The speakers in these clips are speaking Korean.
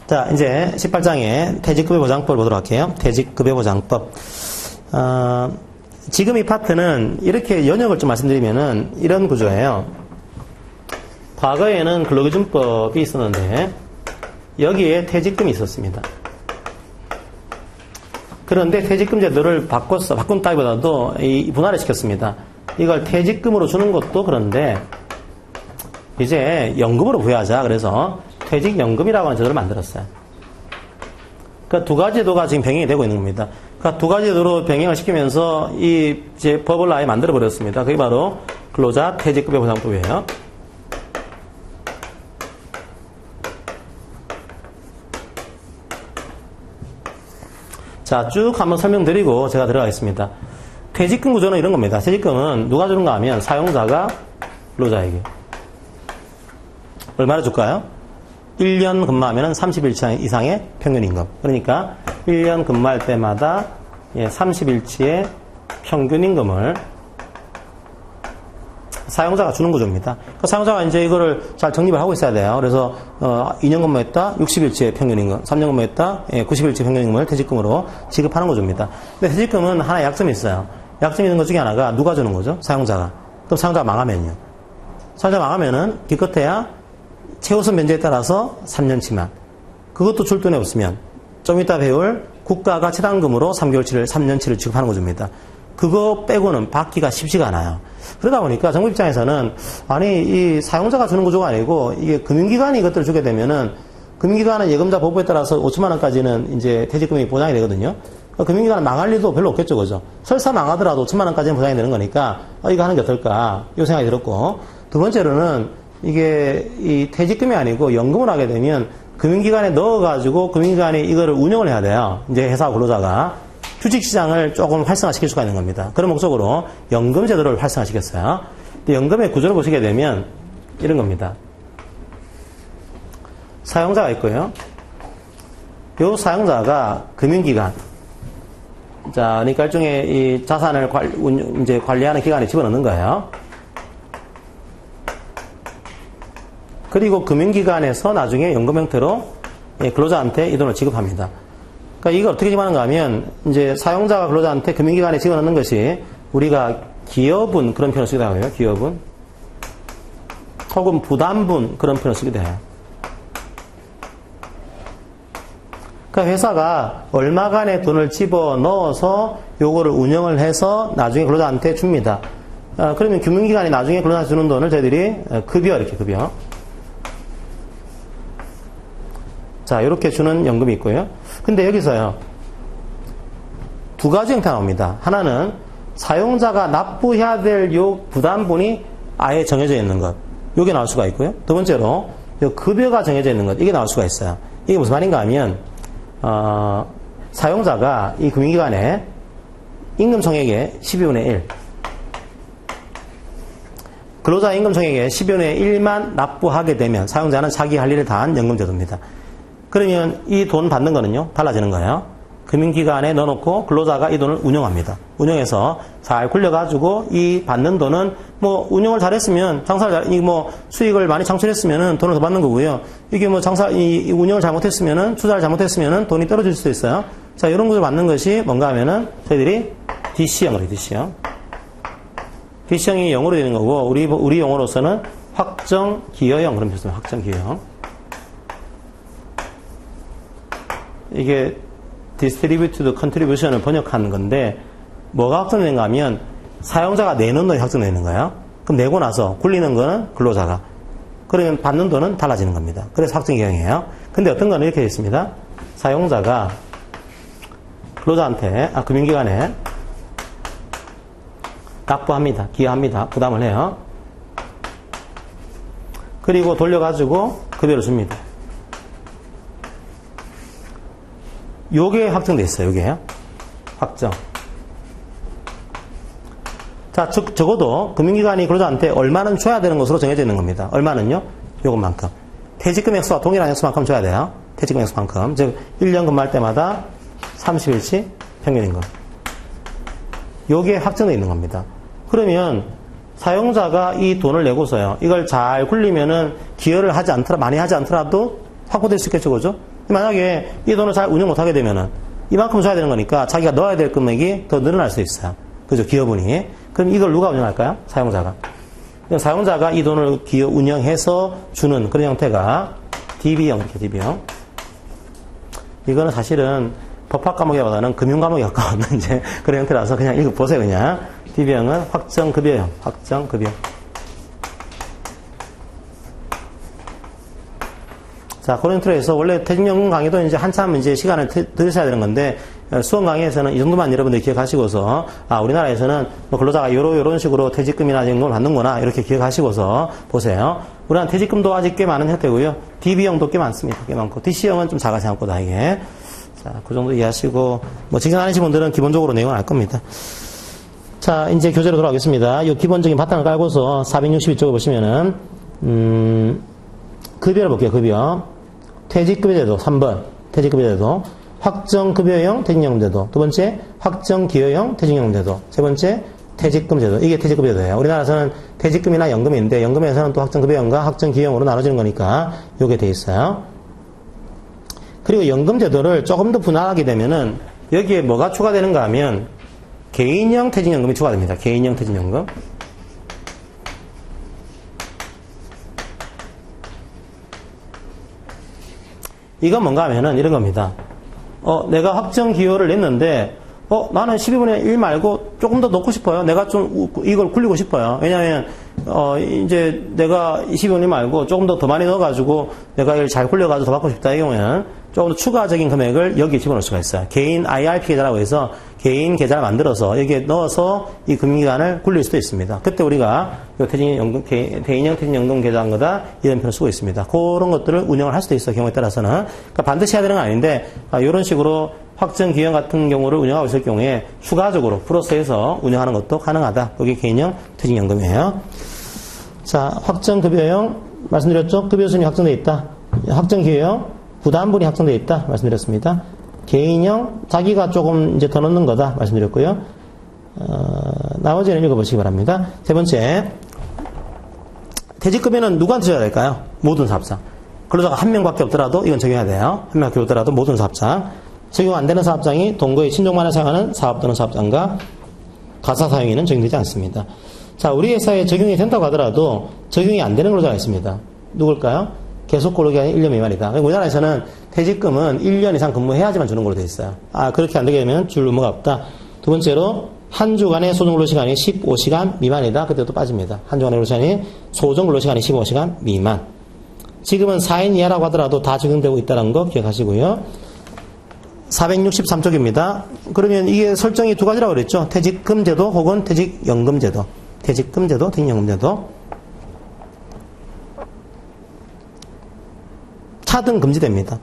자, 이제 18장에 퇴직급여보장법을 보도록 할게요. 퇴직급여보장법. 지금 이 파트는 이렇게 연역을 좀 말씀드리면은 이런 구조예요. 과거에는 근로기준법이 있었는데 여기에 퇴직금이 있었습니다. 그런데 퇴직금 제도를 바꾼다기보다도 분할을 시켰습니다. 이걸 퇴직금으로 주는 것도 그런데 이제 연금으로 부여하자. 그래서 퇴직연금이라고 하는 제도를 만들었어요. 그러니까 두 가지 제도가 지금 병행이 되고 있는 겁니다. 그러니까 두 가지 제도로 병행을 시키면서 이제 법을 아예 만들어 버렸습니다. 그게 바로 근로자 퇴직급여 보장법이에요. 자, 쭉 한번 설명드리고 제가 들어가겠습니다. 퇴직금 구조는 이런 겁니다. 퇴직금은 누가 주는가 하면 사용자가 근로자에게. 얼마나 줄까요? 1년 근무하면 30일치 이상의 평균임금. 그러니까 1년 근무할 때마다 30일치의 평균임금을 사용자가 주는 구조입니다. 그 사용자가 이제 이거를 잘 정립을 하고 있어야 돼요. 그래서 2년 근무했다 60일치의 평균임금, 3년 근무했다 90일치 평균임금을 퇴직금으로 지급하는 구조입니다. 근데 퇴직금은 하나의 약점이 있어요. 약점이 있는 것 중에 하나가 누가 주는 거죠? 사용자가. 그럼 사용자가 망하면요. 사용자가 망하면은 기껏해야 최우선 면제에 따라서 3년치만. 그것도 줄 돈이 없으면 좀 이따 배울 국가가 체당금으로 3년치를 지급하는 구조입니다. 그거 빼고는 받기가 쉽지가 않아요. 그러다 보니까 정부 입장에서는 아니 이 사용자가 주는 구조가 아니고 이게 금융기관이 이것들을 주게 되면은 금융기관은 예금자 보호에 따라서 5천만 원까지는 이제 퇴직금이 보장이 되거든요. 그러니까 금융기관은 망할 일도 별로 없겠죠, 그죠? 설사 망하더라도 5천만 원까지는 보장이 되는 거니까 이거 하는 게 어떨까? 이 생각이 들었고, 두 번째로는 이게 이 퇴직금이 아니고 연금을 하게 되면 금융기관에 넣어가지고 금융기관이 이거를 운영을 해야 돼요. 이제 회사 근로자가. 주식시장을 조금 활성화시킬 수가 있는 겁니다. 그런 목적으로 연금 제도를 활성화시켰어요. 근데 연금의 구조를 보시게 되면 이런 겁니다. 사용자가 있고요. 요 사용자가 금융기관. 자, 그러니까 일종의 이 자산을 이제 관리하는 기관에 집어넣는 거예요. 그리고 금융기관에서 나중에 연금 형태로 근로자한테 이 돈을 지급합니다. 그러니까 이걸 어떻게 집어넣는가 하면 이제 사용자가 근로자한테 금융기관에 집어넣는 것이 우리가 기여분 그런 표현을 쓰기도 하고요. 기여분 혹은 부담분 그런 표현을 쓰기도 해요. 그러니까 회사가 얼마간의 돈을 집어넣어서 요거를 운영을 해서 나중에 근로자한테 줍니다. 그러면 금융기관이 나중에 근로자한테 주는 돈을 저희들이 급여 이렇게 급여. 자, 이렇게 주는 연금이 있고요. 근데 여기서요, 두 가지 형태가 나옵니다. 하나는 사용자가 납부해야 될 요 부담분이 아예 정해져 있는 것. 요게 나올 수가 있고요. 두 번째로, 요 급여가 정해져 있는 것. 이게 나올 수가 있어요. 이게 무슨 말인가 하면, 사용자가 이 금융기관에 임금 총액의 12분의 1. 근로자 임금 총액의 12분의 1만 납부하게 되면 사용자는 자기 할 일을 다한 연금제도입니다. 그러면 이 돈 받는 거는요, 달라지는 거예요. 금융기관에 넣어놓고 근로자가 이 돈을 운영합니다. 운영해서 잘 굴려가지고 이 받는 돈은 뭐 운영을 잘했으면 수익을 많이 창출했으면은 돈을 더 받는 거고요. 이게 뭐 이 운영을 잘못했으면은 투자를 잘못했으면은 돈이 떨어질 수도 있어요. 자, 이런 것을 받는 것이 뭔가 하면은 저희들이 DC형으로 해요, DC형. DC형이 영어로 되는 거고 우리 용어로서는 확정 기여형 그런 표현입니다. 확정 기여형. 이게 distributed contribution을 번역하는 건데 뭐가 확정되는가 하면 사용자가 내는 돈이 확정되는 거예요. 그럼 내고 나서 굴리는 거는 근로자가. 그러면 받는 돈은 달라지는 겁니다. 그래서 확정기형이에요. 근데 어떤 거는 이렇게 되어 있습니다. 사용자가 근로자한테 금융기관에 납부합니다. 기여합니다. 부담을 해요. 그리고 돌려가지고 급여를 줍니다. 요게 확정돼 있어요. 요게 확정. 자, 즉 적어도 금융기관이 근로자한테 얼마는 줘야 되는 것으로 정해져 있는 겁니다. 얼마는요? 요것만큼. 퇴직금 액수와 동일한 액수만큼 줘야 돼요. 퇴직금 액수만큼. 즉 1년 근무할 때마다 30일치 평균임금. 요게 확정돼 있는 겁니다. 그러면 사용자가 이 돈을 내고서요. 이걸 잘 굴리면은 기여를 많이 하지 않더라도 확보될 수 있겠죠, 그죠? 만약에 이 돈을 잘 운영 못하게 되면은 이만큼 줘야 되는 거니까 자기가 넣어야 될 금액이 더 늘어날 수 있어요. 그죠? 기여분이. 그럼 이걸 누가 운영할까요? 사용자가. 사용자가 이 돈을 운영해서 주는 그런 형태가 DB형, 이렇게 DB형. 이거는 사실은 법학 과목보다는 금융 과목에 가까운 이제 그런 형태라서 그냥 읽어보세요, 그냥. DB형은 확정급여형, 확정급여. 자, 그런 틀에서 해서 원래 퇴직연금 강의도 이제 한참 이제 시간을 들으셔야 되는 건데, 수험 강의에서는 이 정도만 여러분들이 기억하시고서, 우리나라에서는 뭐 근로자가 요런 식으로 퇴직금이나 연금을 받는구나, 이렇게 기억하시고서 보세요. 우리나라 퇴직금도 아직 꽤 많은 형태고요. DB형도 꽤 많습니다. 꽤 많고. DC형은 좀 작아 생각보다, 이게. 자, 그 정도 이해하시고, 뭐 직장 다니신 분들은 기본적으로 내용을 알 겁니다. 자, 이제 교재로 돌아가겠습니다. 이 기본적인 바탕을 깔고서 462쪽을 보시면은, 급여를 볼게요, 급여. 퇴직급여제도 3번 퇴직급여제도, 확정급여형 퇴직연금제도, 두 번째 확정기여형 퇴직연금제도, 세 번째 퇴직금제도. 이게 퇴직급여제도예요. 우리나라에서는 퇴직금이나 연금인데 연금에서는 또 확정급여형과 확정기여형으로 나눠지는 거니까 요게 돼 있어요. 그리고 연금제도를 조금 더 분할하게 되면은 여기에 뭐가 추가되는가 하면 개인형 퇴직연금이 추가됩니다. 개인형 퇴직연금. 이건 뭔가 하면은 이런 겁니다. 내가 확정 기여를 냈는데, 나는 12분의 1 말고 조금 더 넣고 싶어요. 내가 좀 이걸 굴리고 싶어요. 왜냐면, 이제 내가 12분의 1 말고 조금 더 많이 넣어가지고 내가 이걸 잘 굴려가지고 더 받고 싶다. 이 경우에는 조금 더 추가적인 금액을 여기에 집어넣을 수가 있어요. 개인 IRP 계좌라고 해서 개인 계좌를 만들어서 여기에 넣어서 이 금융기관을 굴릴 수도 있습니다. 그때 우리가 퇴직연금, 대인형 퇴직연금 계좌한 거다 이런 표현을 쓰고 있습니다. 그런 것들을 운영을 할 수도 있어요. 경우에 따라서는. 그러니까 반드시 해야 되는 건 아닌데 이런 식으로 확정기형 같은 경우를 운영하고 있을 경우에 추가적으로 플러스해서 운영하는 것도 가능하다. 여기 개인형 퇴직연금이에요. 자, 확정급여형 말씀드렸죠? 급여순위 확정되어 있다. 확정기여형 부담분이 확정되어 있다. 말씀드렸습니다. 개인형 자기가 조금 이제 더 넣는 거다. 말씀드렸고요. 나머지는 읽어보시기 바랍니다. 세 번째, 퇴직급여는 누구한테 줘야 될까요? 모든 사업장. 근로자가 한 명밖에 없더라도 이건 적용해야 돼요. 한 명밖에 없더라도 모든 사업장. 적용 안 되는 사업장이 동거의 친족만을 사용하는 사업 또는 사업장과 가사 사용에는 적용되지 않습니다. 자, 우리 회사에 적용이 된다고 하더라도 적용이 안 되는 근로자가 있습니다. 누굴까요? 계속 근로기간이 1년 미만이다. 우리나라에서는 퇴직금은 1년 이상 근무해야지만 주는 걸로 되어 있어요. 그렇게 안 되게 되면 줄 의무가 없다. 두 번째로, 한 주간의 소정 근로시간이 15시간 미만이다. 그때도 빠집니다. 한 주간의 근로시간이, 소정 근로시간이 15시간 미만. 지금은 4인 이하라고 하더라도 다 적용되고 있다는 거 기억하시고요. 463쪽입니다. 그러면 이게 설정이 두 가지라고 그랬죠. 퇴직금제도 혹은 퇴직연금제도. 퇴직금제도, 퇴직연금제도. 차등 금지됩니다.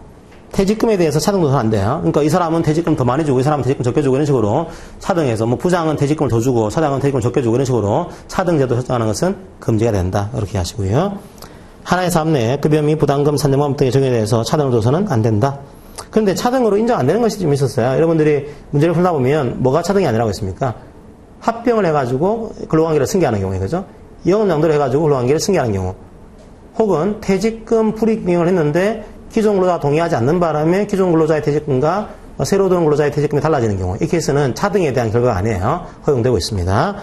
퇴직금에 대해서 차등도 안 돼요. 그러니까 이 사람은 퇴직금 더 많이 주고 이 사람은 퇴직금 적게 주고 이런 식으로 차등해서 뭐 부장은 퇴직금을 더 주고 사장은 퇴직금을 적게 주고 이런 식으로 차등제도 설정하는 것은 금지가 된다. 이렇게 하시고요. 하나의 사업 내에 급여 및 부담금, 산정보험 등의 적용에 대해서 차등을 줘서는 안 된다. 그런데 차등으로 인정 안 되는 것이 좀 있었어요. 여러분들이 문제를 풀다 보면 뭐가 차등이 아니라고 했습니까? 합병을 해가지고 근로관계를 승계하는 경우에 그죠? 영업양도를 해가지고 근로관계를 승계하는 경우. 혹은 퇴직금 불이익 비용을 했는데 기존 근로자가 동의하지 않는 바람에 기존 근로자의 퇴직금과 새로 들어온 근로자의 퇴직금이 달라지는 경우. 이 케이스는 차등에 대한 결과가 아니에요. 허용되고 있습니다.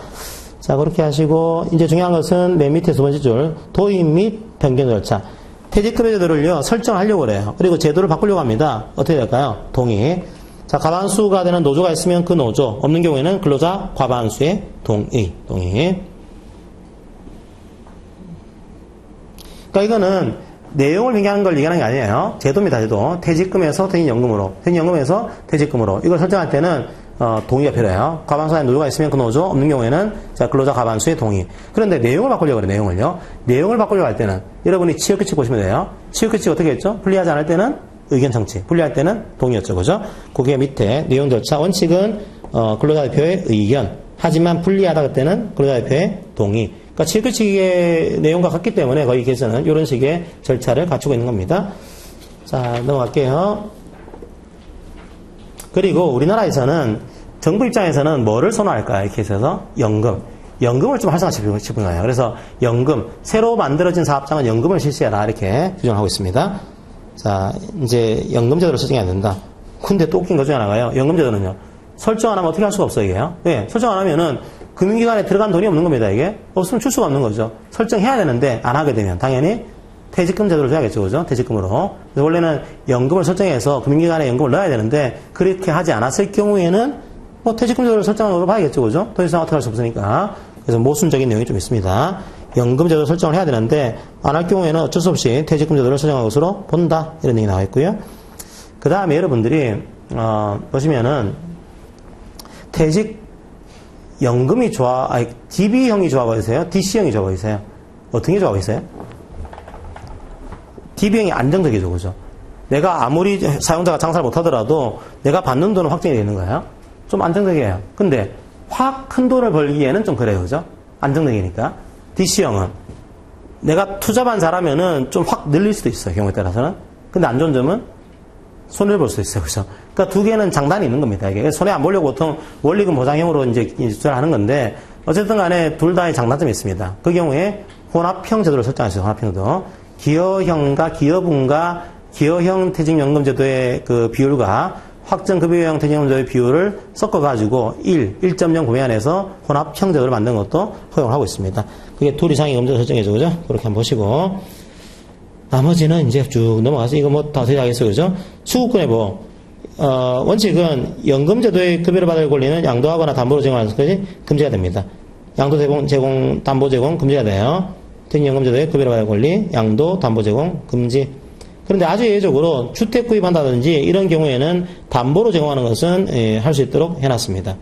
자, 그렇게 하시고 이제 중요한 것은 맨 밑에 두 번째 줄 도입 및 변경 절차. 퇴직급여 제도를요 설정하려고 그래요. 그리고 제도를 바꾸려고 합니다. 어떻게 될까요? 동의. 자, 과반수가 되는 노조가 있으면 그 노조, 없는 경우에는 근로자 과반수의 동의. 그러니까 이거는 내용을 변경하는 걸 얘기하는 게 아니에요. 제도입니다, 제도. 퇴직금에서 퇴직연금으로, 퇴직연금에서 퇴직금으로. 이걸 설정할 때는 동의가 필요해요. 과반수의 노조가 있으면 그 노조, 없는 경우에는 자, 근로자 과반수의 동의. 그런데 내용을 바꾸려고 그래요, 내용을요. 내용을 바꾸려고 할 때는 여러분이 취업규칙 보시면 돼요. 취업규칙 어떻게 했죠? 불리하지 않을 때는 의견 청취, 불리할 때는 동의였죠, 그죠? 그게 밑에 내용 절차. 원칙은 근로자 대표의 의견. 하지만 불리하다 그때는 근로자 대표의 동의. 그러니까 취업규칙의 내용과 같기 때문에 거기에서는 이런 식의 절차를 갖추고 있는 겁니다. 자, 넘어갈게요. 그리고 우리나라에서는 정부 입장에서는 뭐를 선호할까요? 이렇게 해서 연금을 좀 활성화시키고 싶은 거예요. 그래서 연금, 새로 만들어진 사업장은 연금을 실시해라 이렇게 규정하고 있습니다. 자, 이제 연금제도를 설정해야 된다. 근데 또 웃긴 것 중에 하나가요. 연금제도는요. 설정 안 하면 어떻게 할 수가 없어요, 이게요. 왜? 설정 안 하면은 금융기관에 들어간 돈이 없는 겁니다, 이게. 없으면 줄 수가 없는 거죠. 설정해야 되는데 안 하게 되면 당연히 퇴직금 제도를 줘야겠죠, 그죠? 퇴직금으로. 원래는 연금을 설정해서 금융기관에 연금을 넣어야 되는데 그렇게 하지 않았을 경우에는 뭐 퇴직금 제도를 설정하는 걸로 봐야겠죠, 그죠? 더 이상 어떻게 할 수 없으니까. 그래서 모순적인 내용이 좀 있습니다. 연금 제도를 설정을 해야 되는데 안 할 경우에는 어쩔 수 없이 퇴직금 제도를 설정한 것으로 본다. 이런 얘기 나와 있고요. 그 다음에 여러분들이 보시면은 퇴직연금이 DB형이 좋아 보이세요? DC형이 좋아 보이세요? 어떤 게 좋아 보이세요? DB형이 안정적이죠, 그죠? 내가 아무리 사용자가 장사를 못하더라도 내가 받는 돈은 확정이 되는 거예요. 좀 안정적이에요. 근데 확 큰 돈을 벌기에는 좀 그래요, 그죠? 안정적이니까. DC형은 내가 투자만 잘하면은 좀 확 늘릴 수도 있어요, 경우에 따라서는. 근데 안 좋은 점은 손해를 볼 수 있어요, 그죠? 그러니까 두 개는 장단이 있는 겁니다, 이게. 손해 안 보려고 보통 원리금 보장형으로 이제 투자를 하는 건데, 어쨌든 간에 둘 다의 장단점이 있습니다. 그 경우에 혼합형 제도를 설정하시죠, 혼합형도. 기여형과 기여분과 기여형 퇴직연금 제도의 그 비율과 확정급여형 퇴직연금 제도의 비율을 섞어가지고 1.0 구매안에서 혼합형 제도를 만드는 것도 허용을 하고 있습니다. 그게 둘 이상의 금제도 설정해줘, 그죠? 그렇게 한번 보시고. 나머지는 이제 쭉 넘어가서 이거 뭐 다 어떻게 하겠어요, 그죠? 수급권의 보호. 원칙은 연금제도의 급여를 받을 권리는 양도하거나 담보로 제공하는 것까지 금지가 됩니다. 양도 제공, 담보 제공 금지가 돼요. 퇴직연금제도의 급여를 받을 권리, 양도, 담보 제공 금지. 그런데 아주 예외적으로 주택 구입한다든지 이런 경우에는 담보로 제공하는 것은 할 수 있도록 해놨습니다.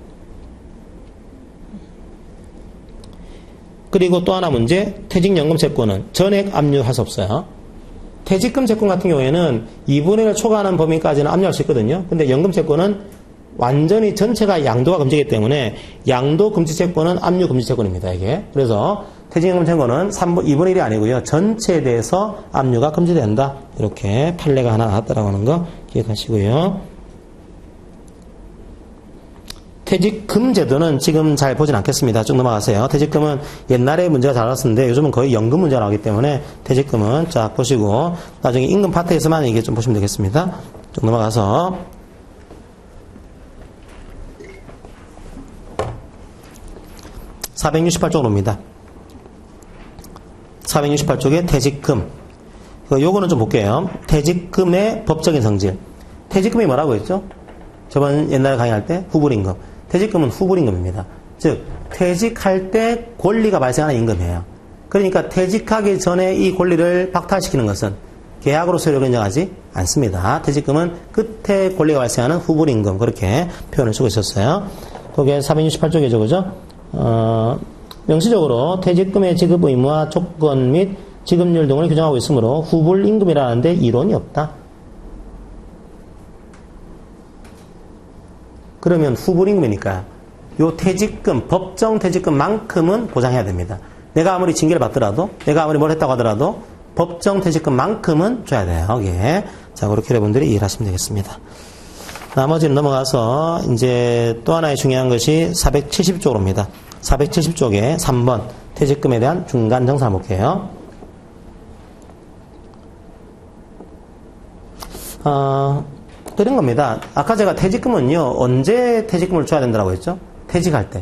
그리고 또 하나 문제, 퇴직연금 채권은 전액 압류할 수 없어요. 퇴직금 채권 같은 경우에는 2분의 1을 초과하는 범위까지는 압류할 수 있거든요. 근데 연금 채권은 완전히 전체가 양도가 금지이기 때문에 양도 금지 채권은 압류 금지 채권입니다, 이게. 그래서 퇴직연금 채권은 2분의 1이 아니고요. 전체에 대해서 압류가 금지된다. 이렇게 판례가 하나 나왔다라고 하는 거 기억하시고요. 퇴직금 제도는 지금 잘 보진 않겠습니다. 쭉 넘어가세요. 퇴직금은 옛날에 문제가 잘 나왔었는데 요즘은 거의 연금 문제가 나오기 때문에 퇴직금은 쫙 보시고 나중에 임금 파트에서만 이게 좀 보시면 되겠습니다. 쭉 넘어가서 468쪽으로 옵니다. 468쪽에 퇴직금. 요거는 좀 볼게요. 퇴직금의 법적인 성질. 퇴직금이 뭐라고 했죠? 저번 옛날에 강의할 때 후불임금. 퇴직금은 후불임금입니다. 즉 퇴직할 때 권리가 발생하는 임금이에요. 그러니까 퇴직하기 전에 이 권리를 박탈시키는 것은 계약으로 소요를 인정하지 않습니다. 퇴직금은 끝에 권리가 발생하는 후불임금 그렇게 표현을 쓰고 있었어요. 거기에 468쪽이죠, 그죠? 명시적으로 퇴직금의 지급 의무와 조건 및 지급률 등을 규정하고 있으므로 후불임금이라는데 이론이 없다. 그러면 후불임금이니까 요 퇴직금, 법정 퇴직금만큼은 보장해야 됩니다. 내가 아무리 징계를 받더라도, 내가 아무리 뭘 했다고 하더라도 법정 퇴직금만큼은 줘야 돼요. 여기에. 자, 그렇게 여러분들이 이해를 하시면 되겠습니다. 나머지는 넘어가서 이제 또 하나의 중요한 것이 470쪽으로 옵니다. 470쪽에 3번 퇴직금에 대한 중간 정산을 볼게요. 그런 겁니다. 아까 제가 퇴직금은요, 언제 퇴직금을 줘야 된다고 했죠? 퇴직할 때.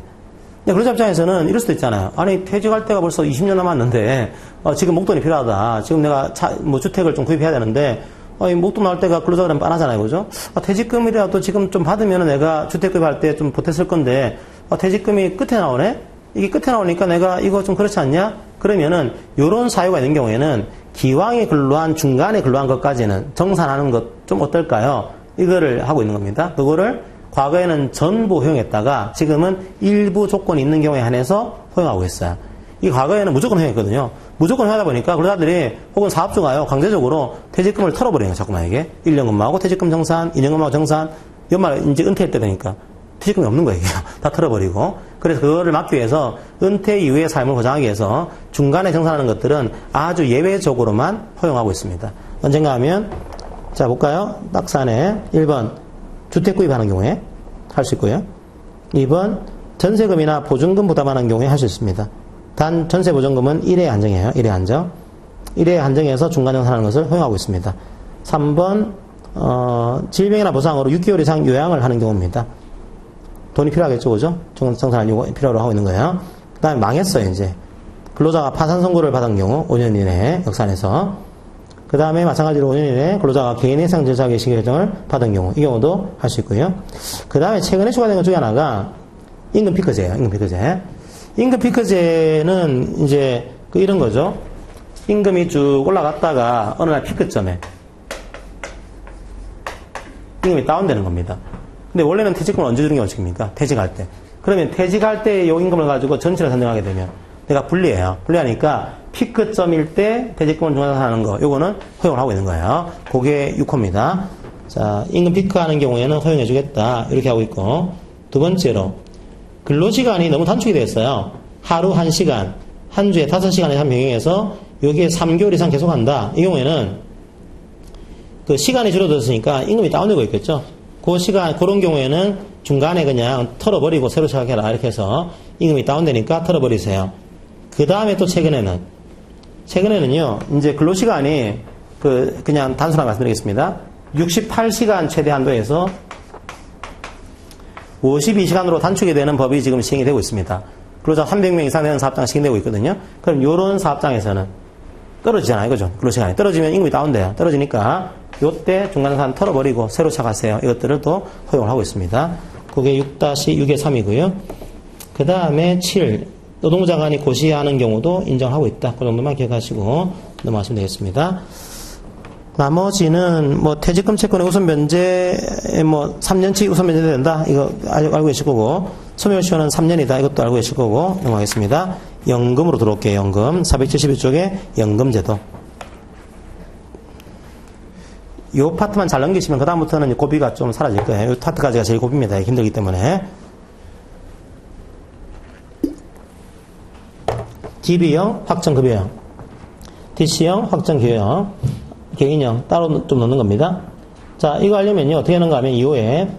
근데 그런 입장에서는 이럴 수도 있잖아요. 아니, 퇴직할 때가 벌써 20년 남았는데, 지금 목돈이 필요하다. 지금 내가 주택을 좀 구입해야 되는데, 목돈 나올 때가 근로자 그러면 뻔하잖아요. 그죠? 퇴직금이라도 지금 좀 받으면 내가 주택 구입할 때 좀 보탰을 건데, 퇴직금이 끝에 나오네? 이게 끝에 나오니까 내가 이거 좀 그렇지 않냐? 그러면은, 요런 사유가 있는 경우에는, 기왕에 근로한, 중간에 근로한 것까지는 정산하는 것 좀 어떨까요? 이거를 하고 있는 겁니다. 그거를 과거에는 전부 허용했다가 지금은 일부 조건이 있는 경우에 한해서 허용하고 있어요. 이 과거에는 무조건 허용했거든요. 무조건 허용하다 보니까 근로자들이 혹은 사업주가요, 강제적으로 퇴직금을 털어버려요. 자꾸만 이게. 1년 근무하고 퇴직금 정산, 2년 근무하고 정산, 연말 이제 은퇴할 때 되니까 퇴직금이 없는 거예요. 다 털어버리고. 그래서 그거를 막기 위해서 은퇴 이후의 삶을 보장하기 위해서 중간에 정산하는 것들은 아주 예외적으로만 허용하고 있습니다. 언젠가 하면 자, 볼까요? 박스안에 1번 주택 구입하는 경우에 할 수 있고요. 2번 전세금이나 보증금 부담하는 경우에 할 수 있습니다. 단 전세 보증금은 1회 한정이에요. 1회 한정. 1회 한정해서 중간 정산하는 것을 허용하고 있습니다. 3번, 질병이나 부상으로 6개월 이상 요양을 하는 경우입니다. 돈이 필요하겠죠, 그죠? 정산할 요구 필요로 하고 있는 거예요. 그 다음에 망했어요, 이제. 근로자가 파산 선고를 받은 경우, 5년 이내 역사 안에서. 그 다음에 마찬가지로 5년 이내 근로자가 개인해상 절차 개시 결정을 받은 경우, 이 경우도 할 수 있고요. 그 다음에 최근에 추가된 것 중에 하나가 임금 피크제예요, 임금 피크제. 임금 피크제는 이제 이런 거죠. 임금이 쭉 올라갔다가 어느 날 피크점에 임금이 다운되는 겁니다. 근데 원래는 퇴직금을 언제 주는 게 원칙입니까? 퇴직할 때. 그러면 퇴직할 때 이 임금을 가지고 전체를 산정하게 되면 내가 불리해요. 불리하니까 피크점일 때 퇴직금을 중간산하는 거, 요거는 허용을 하고 있는 거예요. 그게 6호입니다. 자, 임금 피크하는 경우에는 허용해주겠다. 이렇게 하고 있고, 두 번째로 근로시간이 너무 단축이 되었어요. 하루 1시간, 한 주에 5시간에 한 병행해서 여기에 3개월 이상 계속한다. 이 경우에는 그 시간이 줄어들었으니까 임금이 다운되고 있겠죠. 그 시간, 그런 경우에는 중간에 그냥 털어버리고 새로 시작해라. 이렇게 해서 임금이 다운되니까 털어버리세요. 그 다음에 또 최근에는요, 이제 근로시간이 그냥 단순하게 말씀드리겠습니다. 68시간 최대 한도에서 52시간으로 단축이 되는 법이 지금 시행이 되고 있습니다. 근로자 300명 이상 되는 사업장 시행되고 있거든요. 그럼 이런 사업장에서는 떨어지잖아요. 그죠? 근로시간이. 떨어지면 임금이 다운돼요. 떨어지니까 요때 중간산 털어버리고 새로 시작하세요. 이것들을 또 허용을 하고 있습니다. 그게 6-6의 3이고요. 그 다음에 7. 노동부장 간이 고시하는 경우도 인정하고 있다. 그 정도만 기억하시고 넘어가시면 되겠습니다. 나머지는 퇴직금 채권의 우선 변제 3년치 우선 변제 된다. 이거 알고 계실 거고, 소멸시효는 3년이다. 이것도 알고 계실 거고 넘어가겠습니다. 연금으로 들어올게요. 연금 471쪽에 연금제도. 이 파트만 잘 넘기시면 그 다음부터는 고비가 좀 사라질 거예요. 이 파트까지가 제일 고비입니다. 힘들기 때문에. DB형, 확정급여형, DC형, 확정기여형, 개인형 따로 좀 넣는 겁니다. 자, 이거 하려면요 어떻게 하는가 하면 이후에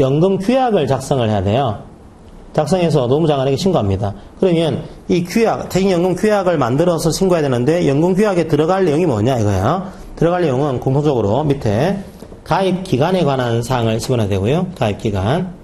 연금 규약을 작성을 해야 돼요. 작성해서 노무장관에게 신고합니다. 그러면 이 규약, 퇴직연금 규약을 만들어서 신고해야 되는데 연금 규약에 들어갈 내용이 뭐냐 이거예요. 들어갈 내용은 공통적으로 밑에 가입 기간에 관한 사항을 집어넣어야 되고요. 가입 기간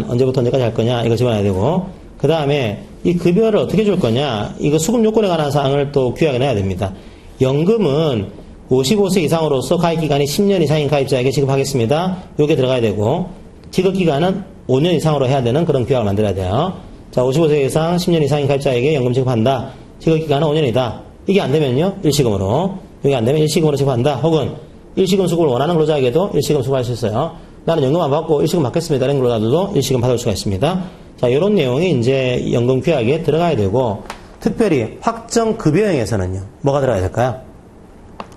언제부터 언제까지 할 거냐 이거 집어넣어야 되고, 그 다음에 이 급여를 어떻게 줄 거냐, 이거 수급 요건에 관한 사항을 또 규약에 넣어야 됩니다. 연금은 55세 이상으로서 가입기간이 10년 이상인 가입자에게 지급하겠습니다. 요게 들어가야 되고, 지급기간은 5년 이상으로 해야 되는 그런 규약을 만들어야 돼요. 자, 55세 이상 10년 이상인 가입자에게 연금 지급한다. 지급기간은 5년이다. 이게 안 되면요, 일시금으로. 이게 안 되면 일시금으로 지급한다. 혹은 일시금 수급을 원하는 근로자에게도 일시금 수급할 수 있어요. 나는 연금 안 받고 일시금 받겠습니다. 이런 근로자들도 일시금 받을 수가 있습니다. 자, 이런 내용이 이제 연금 규약에 들어가야 되고, 특별히 확정급여형에서는요, 뭐가 들어가야 될까요?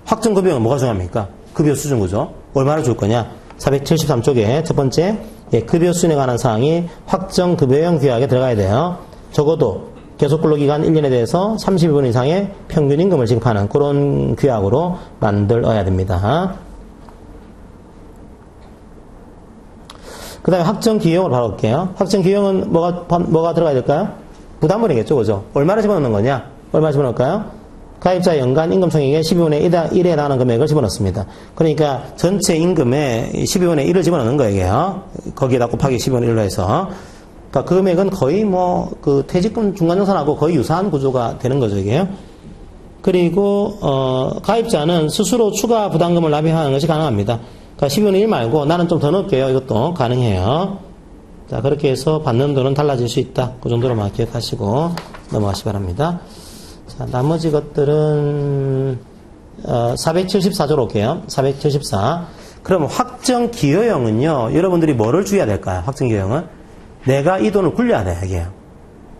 확정급여형은 뭐가 중요합니까? 급여 수준 구조. 얼마를 줄 거냐? 473쪽에 첫 번째, 급여 수준에 관한 사항이 확정급여형 규약에 들어가야 돼요. 적어도 계속근로기간 1년에 대해서 32분 이상의 평균임금을 지급하는 그런 규약으로 만들어야 됩니다. 그 다음에 확정기여형으로 바로 볼게요. 확정기여형은 뭐가 들어가야 될까요? 부담물이겠죠, 그죠? 얼마를 집어넣는 거냐? 얼마 집어넣을까요? 가입자 연간 임금 총액의 12분의 1에 해당하는 금액을 집어넣습니다. 그러니까 전체 임금의 12분의 1을 집어넣는 거예요. 거기에다 곱하기 12분의 1로 해서. 그러니까 그 금액은 거의 퇴직금 중간정산하고 거의 유사한 구조가 되는 거죠, 이게요. 그리고, 가입자는 스스로 추가 부담금을 납입하는 것이 가능합니다. 그러니까 12분의 1 말고 나는 좀 더 넣을게요. 이것도 가능해요. 자, 그렇게 해서 받는 돈은 달라질 수 있다. 그 정도로만 기억하시고 넘어가시기 바랍니다. 자, 나머지 것들은 474조로 올게요. 474. 그럼 확정기여형은요, 여러분들이 뭐를 주의해야 될까요? 확정기여형은 내가 이 돈을 굴려야 돼, 이게요.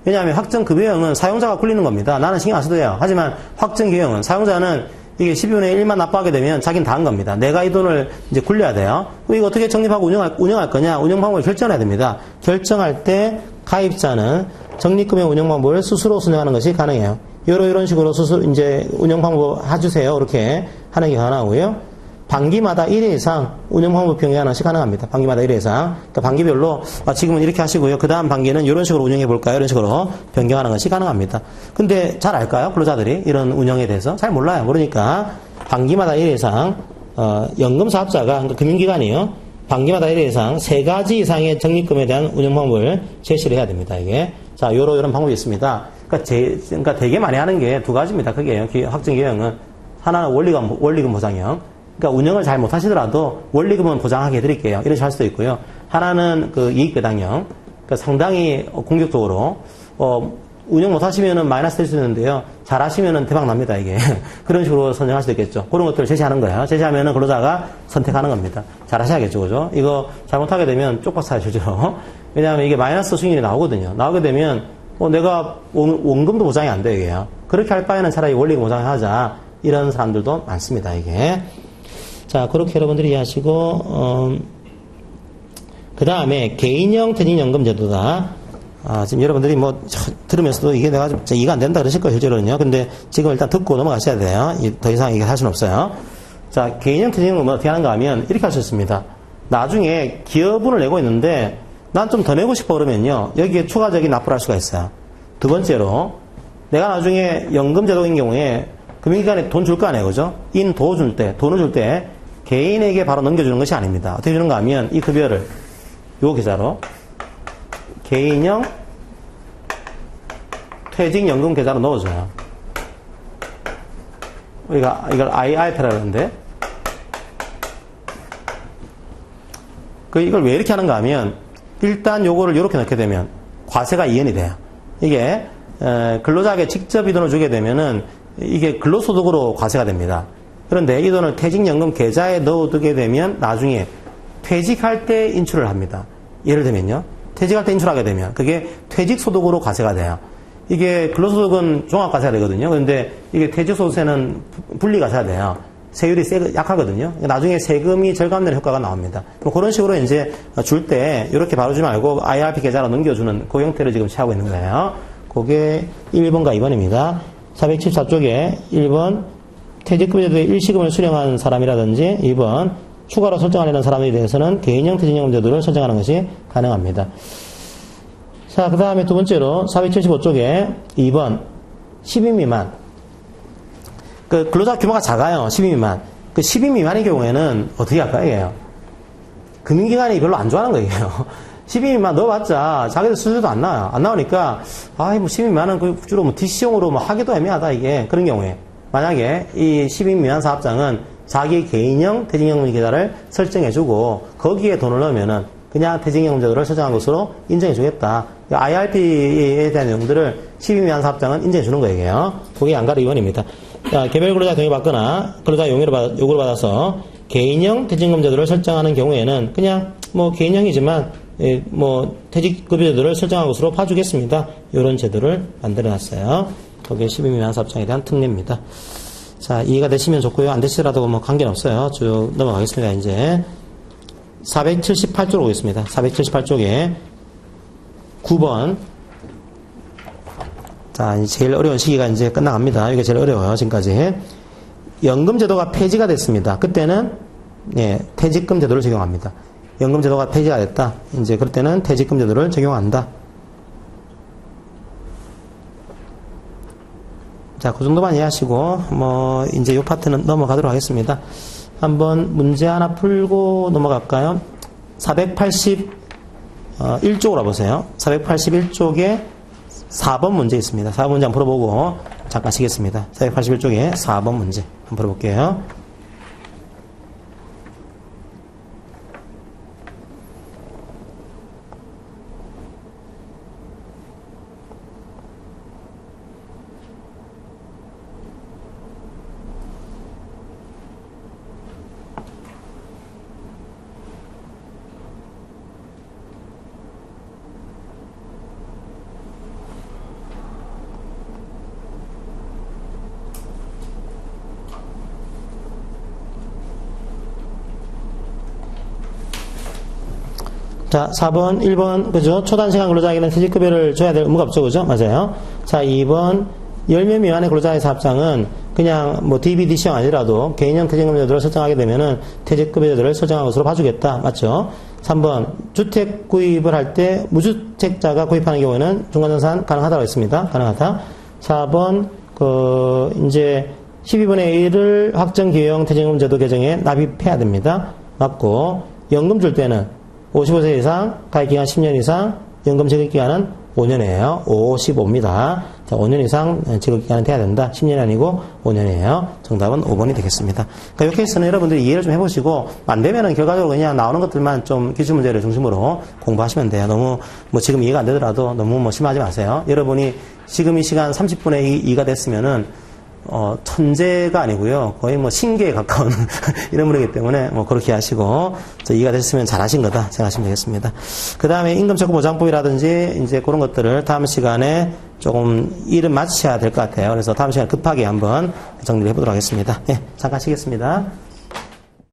왜냐하면 확정급여형은 사용자가 굴리는 겁니다. 나는 신경 안 써도 돼요. 하지만 확정기여형은 사용자는 이게 12분의 1만 납부하게 되면 자기는 다 한 겁니다. 내가 이 돈을 이제 굴려야 돼요. 이거 어떻게 적립하고 운영할 거냐? 운영 방법을 결정해야 됩니다. 결정할 때 가입자는 적립금의 운영 방법을 스스로 순행하는 것이 가능해요. 이런 식으로 이제 운영 방법 해주세요. 이렇게 하는 게 가능하고요. 반기마다 1회 이상 운영 방법 변경 하나씩 가능합니다. 반기마다 1회 이상. 그러니까 반기별로 지금은 이렇게 하시고요. 그 다음 반기는 이런 식으로 운영해 볼까요? 이런 식으로 변경하는 것이 가능합니다. 근데 잘 알까요? 근로자들이 이런 운영에 대해서? 잘 몰라요. 모르니까 반기마다 1회 이상 연금사업자가 그러니까 금융기관이요. 반기마다 1회 이상 3가지 이상의 적립금에 대한 운영 방법을 제시를 해야 됩니다. 이게. 자, 요런 방법이 있습니다. 그러니까 되게 많이 하는 게 2가지입니다. 크게요. 확정기형은. 하나는 원리금 보장형. 그러니까 운영을 잘 못하시더라도 원리금은 보장하게 해드릴게요. 이런 식으로 할 수도 있고요. 하나는 그 이익배당형. 그러니까 상당히 공격적으로, 운영 못하시면은 마이너스 될 수 있는데요. 잘 하시면은 대박 납니다, 이게. 그런 식으로 선정할 수도 있겠죠. 그런 것들을 제시하는 거예요. 제시하면은 근로자가 선택하는 겁니다. 잘 하셔야겠죠, 그죠? 이거 잘못하게 되면 쪽박사야, 실제로. 왜냐하면 이게 마이너스 수익률이 나오거든요. 나오게 되면, 내가 원금도 보장이 안 돼요, 이게요. 그렇게 할 바에는 차라리 원리금 보장을 하자. 이런 사람들도 많습니다, 이게. 자, 그렇게 여러분들이 이해하시고, 그 다음에 개인형 퇴직연금 제도다. 지금 여러분들이 들으면서도 이게 내가 좀 이해가 안 된다 그러실 거예요, 실제로는요. 근데 지금 일단 듣고 넘어가셔야 돼요. 더 이상 이게 할 수는 없어요. 자, 개인형 퇴직연금은 어떻게 하는가 하면 이렇게 할 수 있습니다. 나중에 기여분을 내고 있는데 난 좀 더 내고 싶어 그러면요. 여기에 추가적인 납부를 할 수가 있어요. 두 번째로, 내가 나중에 연금제도인 경우에 금융기관에 돈 줄 거 아니에요, 그죠? 돈을 줄 때, 개인에게 바로 넘겨주는 것이 아닙니다. 어떻게 주는가 하면, 이 급여를, 요 계좌로, 개인형 퇴직연금 계좌로 넣어줘요. 우리가 이걸 IRP라고 하는데, 이걸 왜 이렇게 하는가 하면, 일단 요거를 이렇게 넣게 되면, 과세가 이연이 돼요. 이게, 근로자에게 직접 이 돈을 주게 되면은, 이게 근로소득으로 과세가 됩니다. 그런데 이 돈을 퇴직연금 계좌에 넣어두게 되면 나중에 퇴직할 때 인출을 합니다. 예를 들면요. 퇴직할 때 인출하게 되면 그게 퇴직소득으로 과세가 돼요. 이게 근로소득은 종합과세가 되거든요. 그런데 이게 퇴직소득세는 분리과세가 돼요. 세율이 약하거든요. 나중에 세금이 절감되는 효과가 나옵니다. 그런 식으로 이제 줄 때 이렇게 바로 주지 말고 IRP 계좌로 넘겨주는 그 형태를 지금 취하고 있는 거예요. 그게 1번과 2번입니다. 474쪽에 1번 퇴직급여제도에 일시금을 수령한 사람이라든지 2번 추가로 설정하려는 사람에 대해서는 개인형 퇴직연금 제도를 설정하는 것이 가능합니다. 자, 그 다음에 두 번째로 475쪽에 2번 10인 미만. 근로자 규모가 작아요. 10인 미만. 10인 미만의 경우에는 어떻게 할까요? 이게요? 금융기관이 별로 안 좋아하는 거예요. 10인 미만 넣어봤자 자기들 수수료도 안 나와요. 안 나오니까 10인 미만은 주로 DC용으로 하기도 애매하다, 이게. 그런 경우에 만약에 이 10인 미만 사업장은 자기 개인형 퇴직연금 계좌를 설정해주고 거기에 돈을 넣으면은 그냥 퇴직연금 제도를 설정한 것으로 인정해주겠다. IRP에 대한 내용들을 10인 미만 사업장은 인정해주는 거예요. 그게 양가로 2번입니다. 개별 근로자 동의받거나 근로자 요구를 받아서 개인형 퇴직연금 제도를 설정하는 경우에는 그냥 개인형이지만 퇴직급여 제도를 설정한 것으로 봐주겠습니다. 이런 제도를 만들어놨어요. 그게 10인 미만 사업장에 대한 특례입니다. 자, 이해가 되시면 좋고요. 안 되시더라도 관계는 없어요. 쭉 넘어가겠습니다. 이제 478쪽으로 오겠습니다. 478쪽에 9번. 자, 이제 제일 어려운 시기가 이제 끝나갑니다. 이게 제일 어려워요. 지금까지. 연금제도가 폐지가 됐습니다. 그때는 퇴직금 제도를 적용합니다. 연금제도가 폐지가 됐다. 이제 그럴 때는 퇴직금 제도를 적용한다. 자, 그 정도만 이해하시고, 이제 이 파트는 넘어가도록 하겠습니다. 한번 문제 하나 풀고 넘어갈까요? 481쪽으로 보세요. 481쪽에 4번 문제 있습니다. 4번 문제 한번 풀어보고 잠깐 쉬겠습니다. 481쪽에 4번 문제 한번 풀어볼게요. 자, 4번, 1번, 그죠? 초단시간 근로자에게는 퇴직급여를 줘야 될 의무가 없죠, 그죠? 맞아요. 자, 2번, 10명 미만의 근로자의 사업장은 그냥 뭐 DBDC형 아니라도 개인형 퇴직금제도를 설정하게 되면은 퇴직급여제도를 설정한 것으로 봐주겠다. 맞죠? 3번 주택 구입을 할 때 무주택자가 구입하는 경우에는 중간전산 가능하다고 했습니다. 가능하다. 4번 이제 12분의 1을 확정기여형 퇴직금제도 개정에 납입해야 됩니다. 맞고 연금 줄 때는 55세 이상 가입기간 10년 이상 연금 지급기간은 5년이에요. 55입니다. 자, 5년 이상 지급기간은 돼야 된다. 10년이 아니고 5년이에요. 정답은 5번이 되겠습니다. 그러니까 이 케이스는 여러분들이 이해를 좀 해보시고 안 되면은 결과적으로 그냥 나오는 것들만 좀 기출문제를 중심으로 공부하시면 돼요. 너무 뭐 지금 이해가 안 되더라도 너무 뭐 심하지 마세요. 여러분이 지금 이 시간 30분의 2가 됐으면은 천재가 아니고요. 거의 뭐 신기에 가까운 이런 분이기 때문에 뭐 그렇게 하시고 이해가 됐으면 잘하신 거다 생각하시면 되겠습니다. 그 다음에 임금체크보장법이라든지 이제 그런 것들을 다음 시간에 조금 일은 마치셔야 될 것 같아요. 그래서 다음 시간에 급하게 한번 정리를 해보도록 하겠습니다. 예, 잠깐 쉬겠습니다.